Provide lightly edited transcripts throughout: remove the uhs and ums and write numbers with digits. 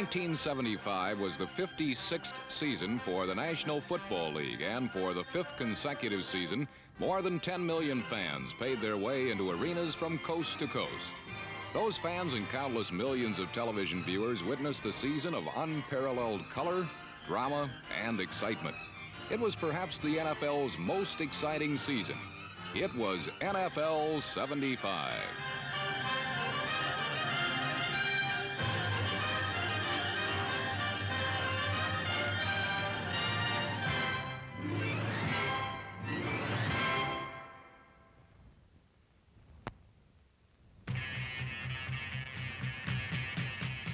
1975 was the 56th season for the National Football League, and for the 5th consecutive season, more than 10 million fans paid their way into arenas from coast to coast. Those fans and countless millions of television viewers witnessed a season of unparalleled color, drama, and excitement. It was perhaps the NFL's most exciting season. It was NFL 75.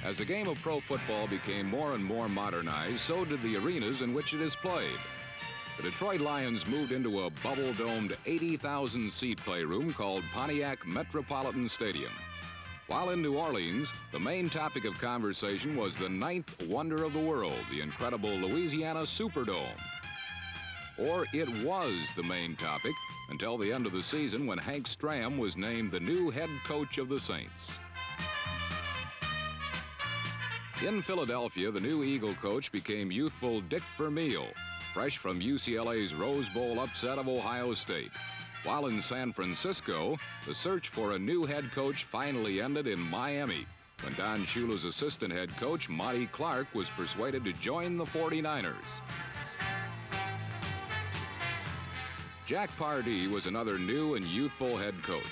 As the game of pro football became more and more modernized, so did the arenas in which it is played. The Detroit Lions moved into a bubble-domed 80,000-seat playroom called Pontiac Metropolitan Stadium. While in New Orleans, the main topic of conversation was the ninth wonder of the world, the incredible Louisiana Superdome. Or it was the main topic until the end of the season when Hank Stram was named the new head coach of the Saints. In Philadelphia, the new Eagle coach became youthful Dick Vermeil, fresh from UCLA's Rose Bowl upset of Ohio State. While in San Francisco, the search for a new head coach finally ended in Miami, when Don Shula's assistant head coach, Monty Clark, was persuaded to join the 49ers. Jack Pardee was another new and youthful head coach.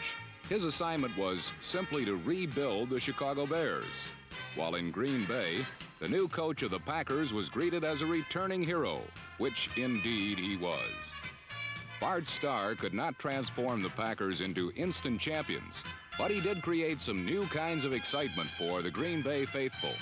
His assignment was simply to rebuild the Chicago Bears. While in Green Bay, the new coach of the Packers was greeted as a returning hero, which indeed he was. Bart Starr could not transform the Packers into instant champions, but he did create some new kinds of excitement for the Green Bay faithful.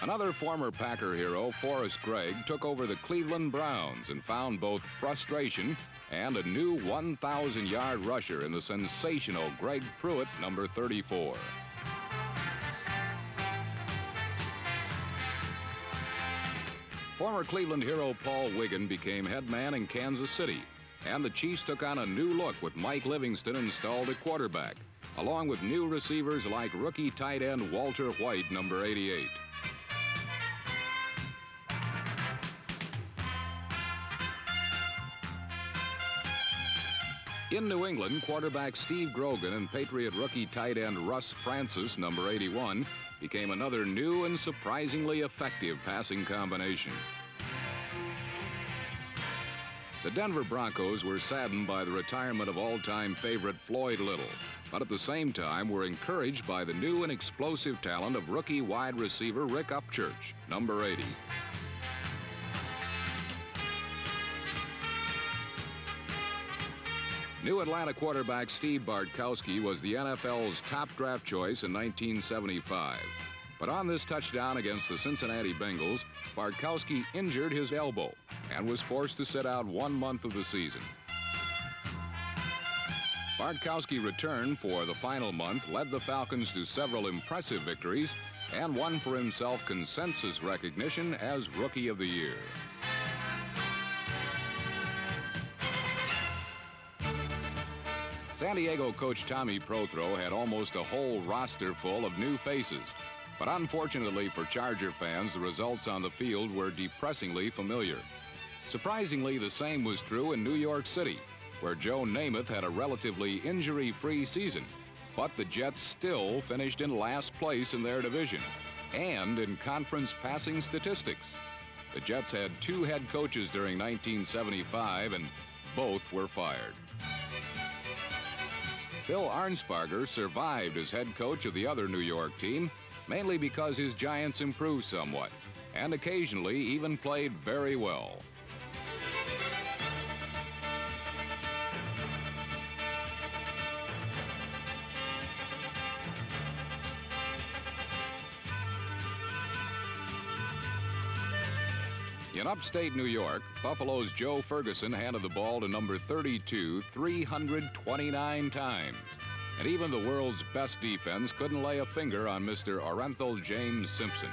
Another former Packer hero, Forrest Gregg, took over the Cleveland Browns and found both frustration and a new 1,000-yard rusher in the sensational Greg Pruitt, number 34. Former Cleveland hero Paul Wiggin became head man in Kansas City, and the Chiefs took on a new look with Mike Livingston installed at quarterback, along with new receivers like rookie tight end Walter White, number 88. In New England, quarterback Steve Grogan and Patriot rookie tight end Russ Francis, number 81, became another new and surprisingly effective passing combination. The Denver Broncos were saddened by the retirement of all-time favorite Floyd Little, but at the same time were encouraged by the new and explosive talent of rookie wide receiver Rick Upchurch, number 80. New Atlanta quarterback Steve Bartkowski was the NFL's top draft choice in 1975. But on this touchdown against the Cincinnati Bengals, Bartkowski injured his elbow and was forced to sit out 1 month of the season. Bartkowski returned for the final month, led the Falcons to several impressive victories, and won for himself consensus recognition as Rookie of the Year. San Diego coach Tommy Prothro had almost a whole roster full of new faces. But unfortunately for Charger fans, the results on the field were depressingly familiar. Surprisingly, the same was true in New York City, where Joe Namath had a relatively injury-free season. But the Jets still finished in last place in their division and in conference passing statistics. The Jets had 2 head coaches during 1975, and both were fired. Bill Arnsparger survived as head coach of the other New York team, mainly because his Giants improved somewhat, and occasionally even played very well. In upstate New York, Buffalo's Joe Ferguson handed the ball to number 32 329 times. And even the world's best defense couldn't lay a finger on Mr. Orenthal James Simpson.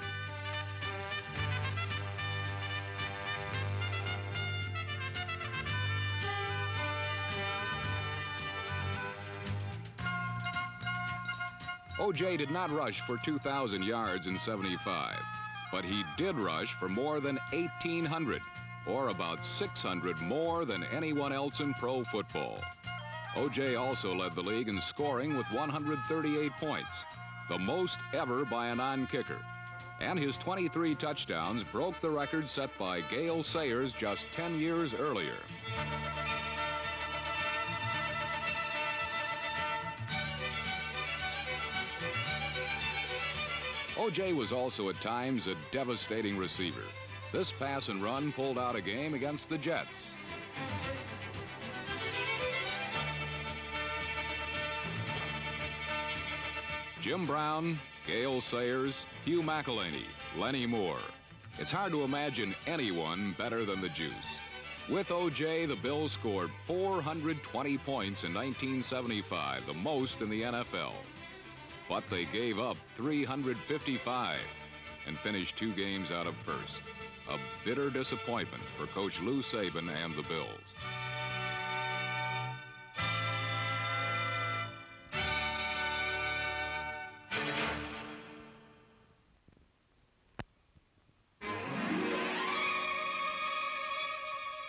O.J. did not rush for 2,000 yards in '75, but he did rush for more than 1,800, or about 600 more than anyone else in pro football. O.J. also led the league in scoring with 138 points, the most ever by a non-kicker. And his 23 touchdowns broke the record set by Gale Sayers just 10 years earlier. O.J. was also at times a devastating receiver. This pass and run pulled out a game against the Jets. Jim Brown, Gale Sayers, Hugh McElhaney, Lenny Moore. It's hard to imagine anyone better than the Juice. With O.J., the Bills scored 420 points in 1975, the most in the NFL. But they gave up 355 and finished 2 games out of first. A bitter disappointment for Coach Lou Saban and the Bills.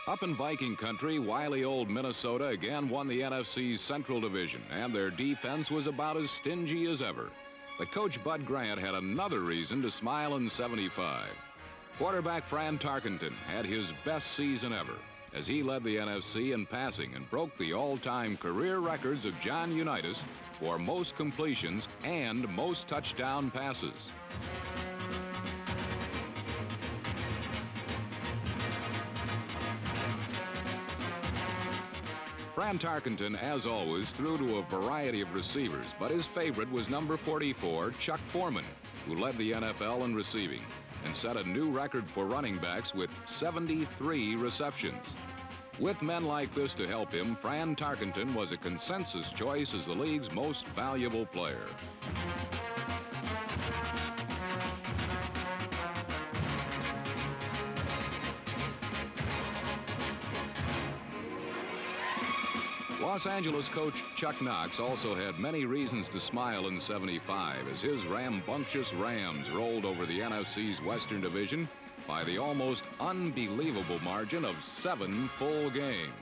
Up in Viking country, wily old Minnesota again won the NFC's Central Division, and their defense was about as stingy as ever. But Coach Bud Grant had another reason to smile in '75. Quarterback Fran Tarkenton had his best season ever as he led the NFC in passing and broke the all-time career records of John Unitas for most completions and most touchdown passes. Fran Tarkenton, as always, threw to a variety of receivers, but his favorite was number 44, Chuck Foreman, who led the NFL in receiving and set a new record for running backs with 73 receptions. With men like this to help him, Fran Tarkenton was a consensus choice as the league's most valuable player. Los Angeles coach Chuck Knox also had many reasons to smile in '75 as his rambunctious Rams rolled over the NFC's Western Division by the almost unbelievable margin of 7 full games.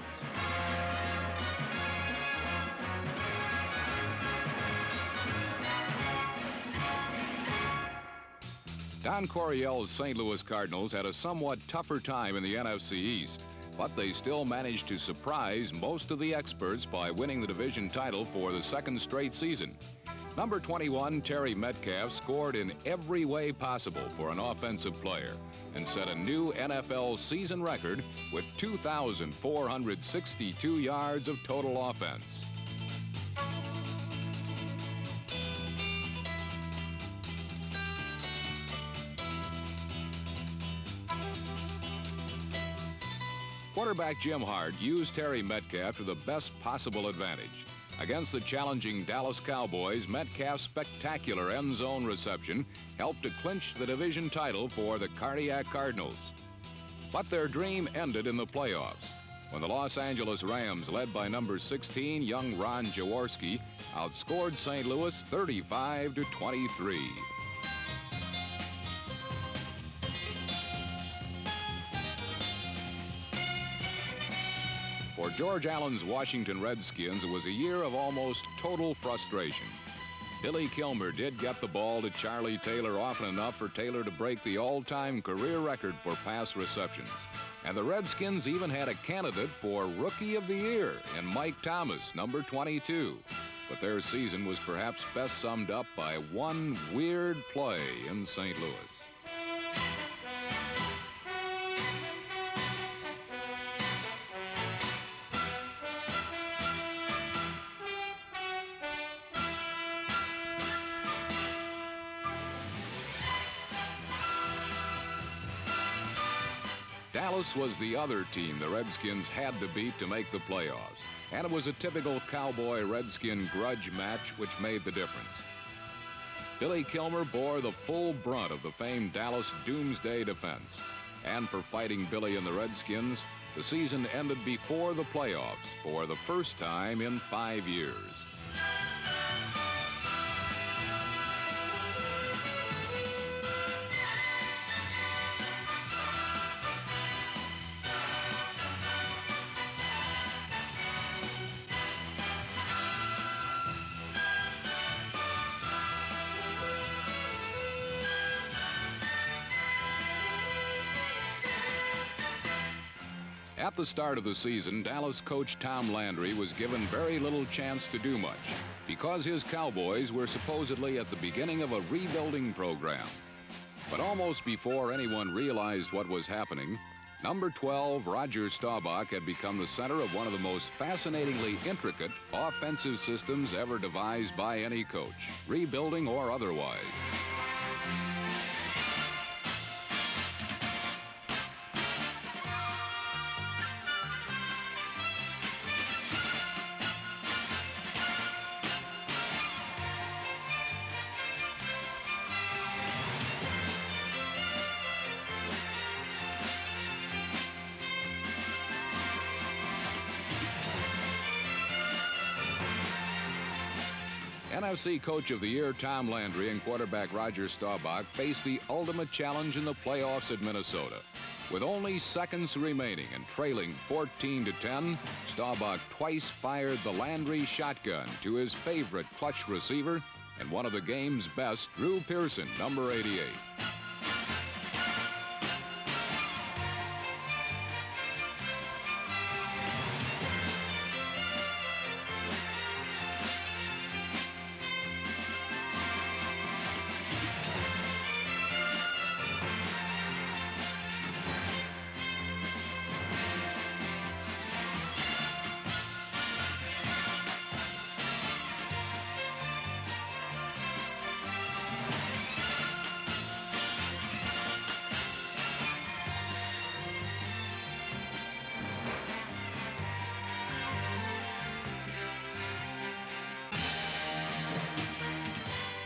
Don Coryell's St. Louis Cardinals had a somewhat tougher time in the NFC East, but they still managed to surprise most of the experts by winning the division title for the 2nd straight season. Number 21, Terry Metcalf, scored in every way possible for an offensive player and set a new NFL season record with 2,462 yards of total offense. Quarterback Jim Hart used Terry Metcalf to the best possible advantage. Against the challenging Dallas Cowboys, Metcalf's spectacular end zone reception helped to clinch the division title for the Cardiac Cardinals. But their dream ended in the playoffs when the Los Angeles Rams, led by number 16, young Ron Jaworski, outscored St. Louis 35-23. For George Allen's Washington Redskins, it was a year of almost total frustration. Billy Kilmer did get the ball to Charlie Taylor often enough for Taylor to break the all-time career record for pass receptions. And the Redskins even had a candidate for Rookie of the Year in Mike Thomas, number 22. But their season was perhaps best summed up by one weird play in St. Louis. Dallas was the other team the Redskins had to beat to make the playoffs, and it was a typical Cowboy-Redskin grudge match which made the difference. Billy Kilmer bore the full brunt of the famed Dallas Doomsday defense, and for fighting Billy and the Redskins, the season ended before the playoffs for the first time in 5 years. At the start of the season, Dallas coach Tom Landry was given very little chance to do much because his Cowboys were supposedly at the beginning of a rebuilding program. But almost before anyone realized what was happening, number 12, Roger Staubach, had become the center of one of the most fascinatingly intricate offensive systems ever devised by any coach, rebuilding or otherwise. NFC Coach of the Year Tom Landry and quarterback Roger Staubach faced the ultimate challenge in the playoffs at Minnesota. With only seconds remaining and trailing 14-10, Staubach twice fired the Landry shotgun to his favorite clutch receiver and one of the game's best, Drew Pearson, number 88.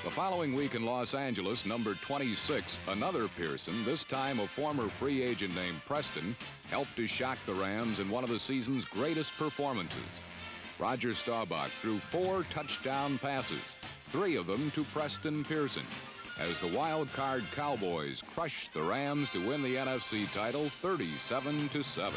The following week in Los Angeles, number 26, another Pearson, this time a former free agent named Preston, helped to shock the Rams in one of the season's greatest performances. Roger Staubach threw 4 touchdown passes, 3 of them to Preston Pearson, as the wild card Cowboys crushed the Rams to win the NFC title 37-7.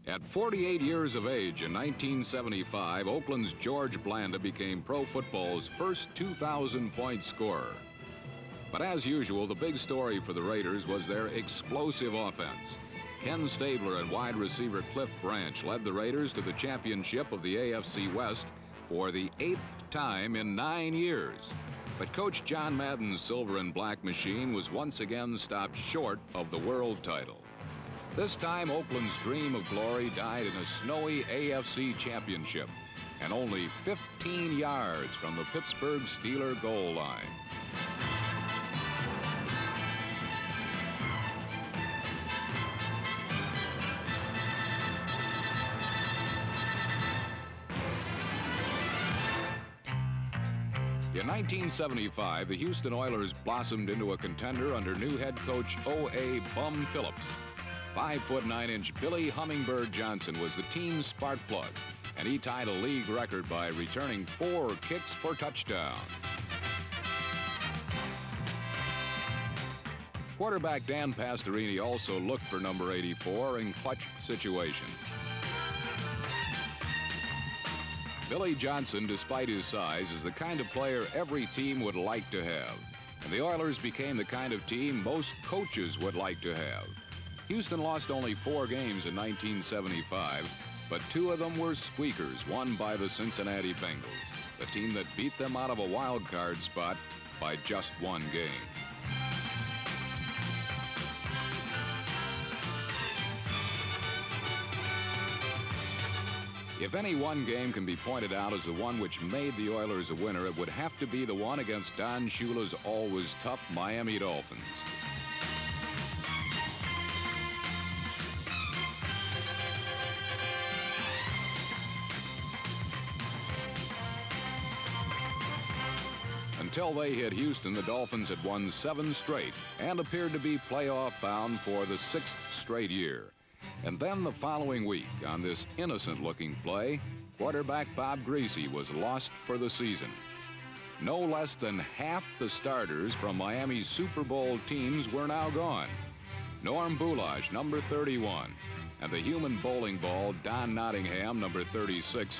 At 48 years of age in 1975, Oakland's George Blanda became pro football's first 2,000-point scorer. But as usual, the big story for the Raiders was their explosive offense. Ken Stabler and wide receiver Cliff Branch led the Raiders to the championship of the AFC West for the 8th time in 9 years. But Coach John Madden's silver and black machine was once again stopped short of the world title. This time, Oakland's dream of glory died in a snowy AFC championship and only 15 yards from the Pittsburgh Steeler goal line. In 1975, the Houston Oilers blossomed into a contender under new head coach O.A. Bum Phillips. 5'9" Billy Hummingbird Johnson was the team's spark plug, and he tied a league record by returning 4 kicks for touchdowns. Quarterback Dan Pastorini also looked for number 84 in clutch situations. Billy Johnson, despite his size, is the kind of player every team would like to have, and the Oilers became the kind of team most coaches would like to have. Houston lost only 4 games in 1975, but 2 of them were squeakers won by the Cincinnati Bengals, the team that beat them out of a wild card spot by just 1 game. If any one game can be pointed out as the one which made the Oilers a winner, it would have to be the one against Don Shula's always tough Miami Dolphins. Until they hit Houston, the Dolphins had won 7 straight and appeared to be playoff bound for the 6th straight year. And then the following week, on this innocent-looking play, quarterback Bob Greasy was lost for the season. No less than half the starters from Miami's Super Bowl teams were now gone. Norm Boulage, number 31, and the human bowling ball, Don Nottingham, number 36,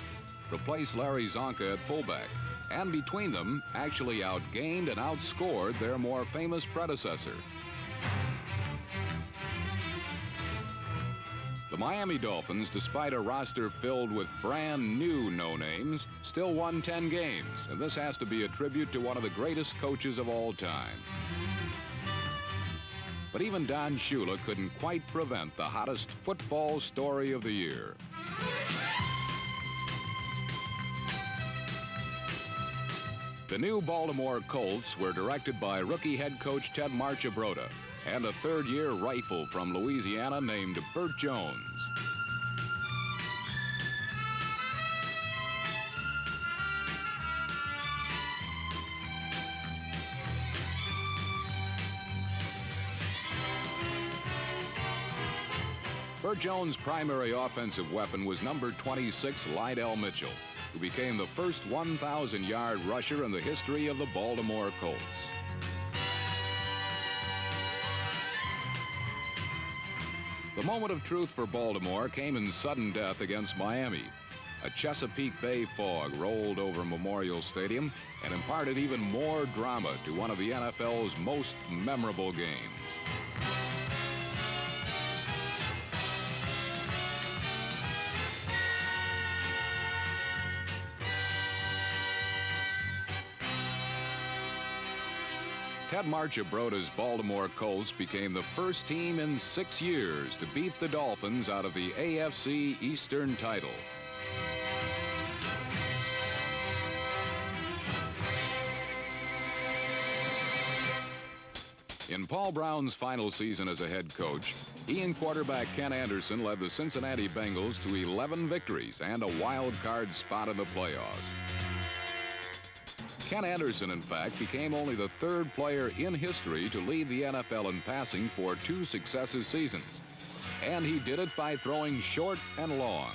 replaced Larry Zonka at fullback, and between them actually outgained and outscored their more famous predecessor. The Miami Dolphins, despite a roster filled with brand new no-names, still won 10 games, and this has to be a tribute to one of the greatest coaches of all time. But even Don Shula couldn't quite prevent the hottest football story of the year. The new Baltimore Colts were directed by rookie head coach Ted Marchibroda and a third-year rifle from Louisiana named Burt Jones. Burt Jones' primary offensive weapon was number 26, Lydell Mitchell, who became the first 1,000-yard rusher in the history of the Baltimore Colts. The moment of truth for Baltimore came in sudden death against Miami. A Chesapeake Bay fog rolled over Memorial Stadium and imparted even more drama to one of the NFL's most memorable games. Ted Marchibroda's Baltimore Colts became the first team in 6 years to beat the Dolphins out of the AFC Eastern title. In Paul Brown's final season as a head coach, he and quarterback Ken Anderson led the Cincinnati Bengals to 11 victories and a wild card spot in the playoffs. Ken Anderson, in fact, became only the third player in history to lead the NFL in passing for 2 successive seasons. And he did it by throwing short and long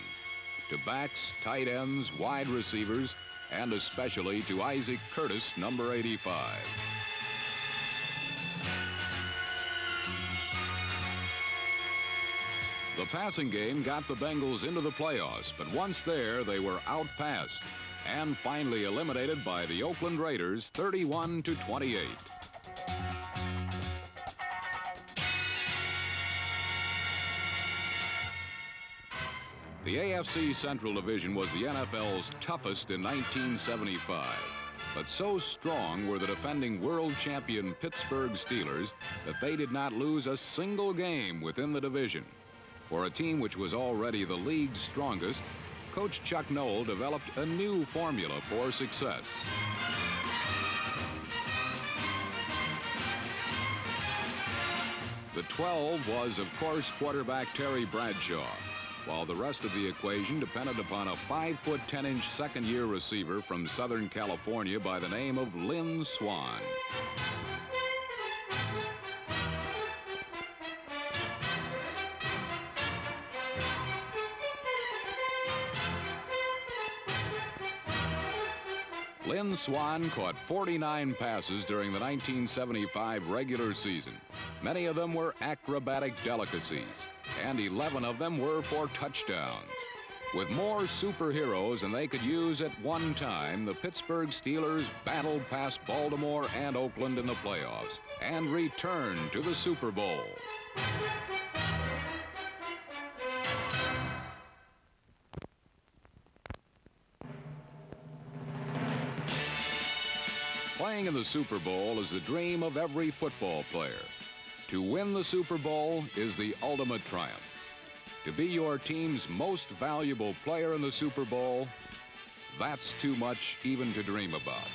to backs, tight ends, wide receivers, and especially to Isaac Curtis, number 85. The passing game got the Bengals into the playoffs, but once there, they were outpassed and finally eliminated by the Oakland Raiders 31-28. The AFC Central Division was the NFL's toughest in 1975. But so strong were the defending world champion Pittsburgh Steelers that they did not lose a single game within the division. For a team which was already the league's strongest, Coach Chuck Noll developed a new formula for success. The 12 was, of course, quarterback Terry Bradshaw, while the rest of the equation depended upon a 5-foot 10-inch second-year receiver from Southern California by the name of Lynn Swann. Lynn Swann caught 49 passes during the 1975 regular season. Many of them were acrobatic delicacies, and 11 of them were for touchdowns. With more superheroes than they could use at one time, the Pittsburgh Steelers battled past Baltimore and Oakland in the playoffs and returned to the Super Bowl. Playing in the Super Bowl is the dream of every football player. To win the Super Bowl is the ultimate triumph. To be your team's most valuable player in the Super Bowl, that's too much even to dream about.